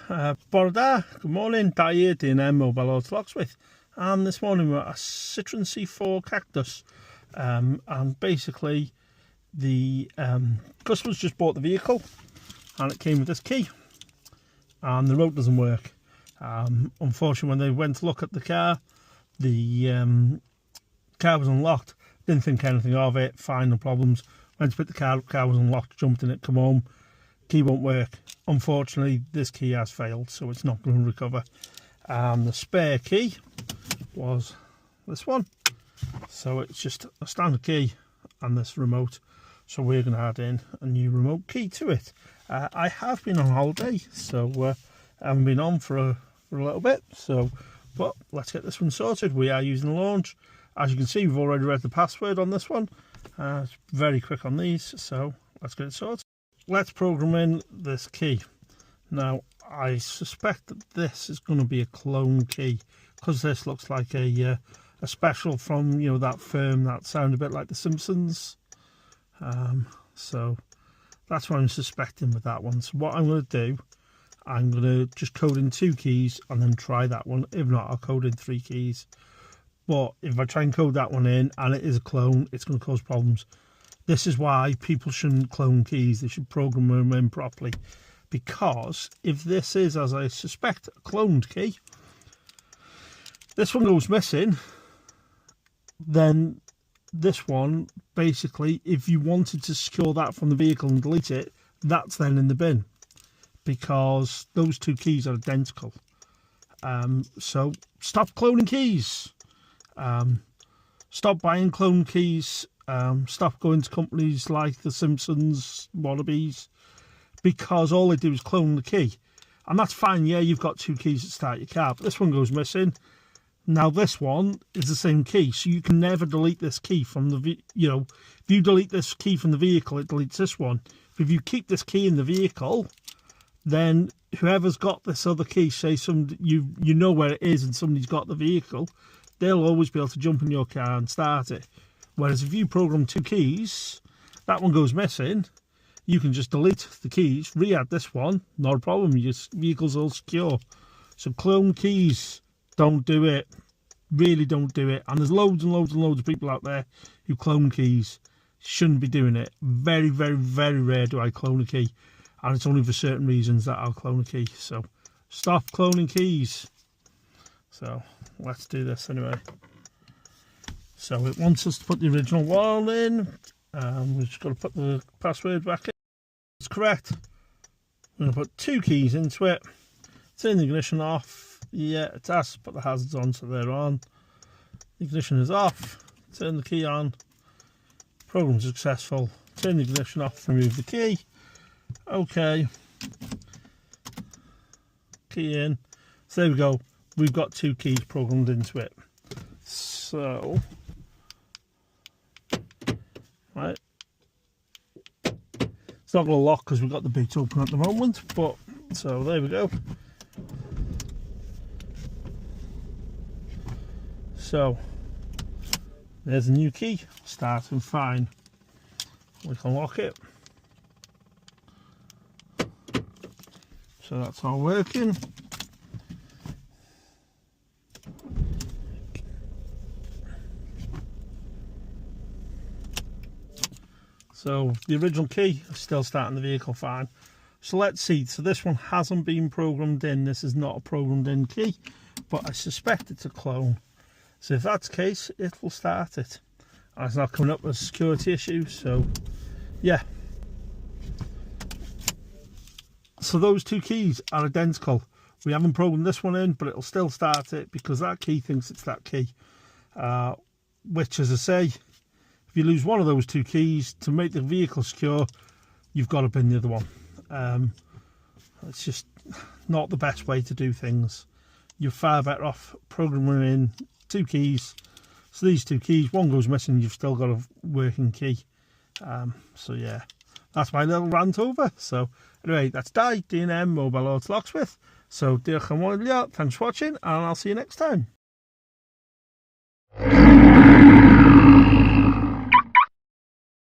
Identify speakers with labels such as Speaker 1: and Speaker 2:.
Speaker 1: Bore da, good morning, Di here, D&M Mobile Auto Locksmith, and this morning we're at a Citroen C4 Cactus, and basically the customers just bought the vehicle and it came with this key and the remote doesn't work. Unfortunately, when they went to look at the car was unlocked, didn't think anything of it, fine, no problems. Went to pick the car up, car was unlocked, jumped in it, come home, key won't work. Unfortunately, this key has failed, so it's not going to recover. The spare key was this one, so it's just a standard key and this remote, so we're going to add in a new remote key to it. I have been on holiday, so I haven't been on for a little bit, but let's get this one sorted. We are using the launch. As you can see, we've already read the password on this one. It's very quick on these, so let's get it sorted. Let's program in this key. Now, I suspect that this is going to be a clone key, because this looks like a special from, you know, that firm that sound a bit like The Simpsons. So that's what I'm suspecting with that one. So what I'm going to do, I'm going to just code in 2 keys and then try that one. If not, I'll code in 3 keys. But if I try and code that one in and it is a clone, it's going to cause problems. This is why people shouldn't clone keys. They should program them in properly. Because if this is, as I suspect, a cloned key, this one goes missing, then this one, basically, if you wanted to secure that from the vehicle and delete it, that's then in the bin. Because those 2 keys are identical. So stop cloning keys. Stop buying clone keys. Stop going to companies like The Simpsons wannabes, because all they do is clone the key. And that's fine, yeah, you've got 2 keys to start your car, but this one goes missing. Now this one is the same key, so you can never delete this key from the, if you delete this key from the vehicle, it deletes this one. But if you keep this key in the vehicle, then whoever's got this other key, say you know where it is and somebody's got the vehicle, they'll always be able to jump in your car and start it. Whereas if you program 2 keys, that one goes missing, you can just delete the keys, re-add this one, not a problem, your vehicle's all secure. So clone keys, don't do it. Really don't do it. And there's loads and loads and loads of people out there who clone keys. Shouldn't be doing it. Very, very, very rare do I clone a key. And it's only for certain reasons that I'll clone a key. So stop cloning keys. So let's do this anyway. So it wants us to put the original one in. We've just got to put the password back in. It's correct. I'm going to put 2 keys into it. Turn the ignition off. Yeah, it has to put the hazards on, so they're on. The ignition is off. Turn the key on. Program successful. Turn the ignition off. Remove the key. Okay. Key in. So there we go. We've got 2 keys programmed into it. So, right. It's not going to lock because we've got the boot open at the moment, but so there we go. So there's a new key, starting fine. We can lock it. So that's all working. So the original key is still starting the vehicle fine. So let's see. So this one hasn't been programmed in. This is not a programmed in key, but I suspect it's a clone. So if that's the case, it will start it. And it's not coming up with security issues. So yeah. So those 2 keys are identical. We haven't programmed this one in, but it'll still start it because that key thinks it's that key. Which, as I say, if you lose one of those 2 keys to make the vehicle secure, you've got to bin the other one. It's just not the best way to do things. You're far better off programming in 2 keys. So these 2 keys, one goes missing, you've still got a working key. So yeah, that's my little rant over. So anyway, that's D&M Mobile Auto Locksmith. So diolch am fawr, thanks for watching, and I'll see you next time.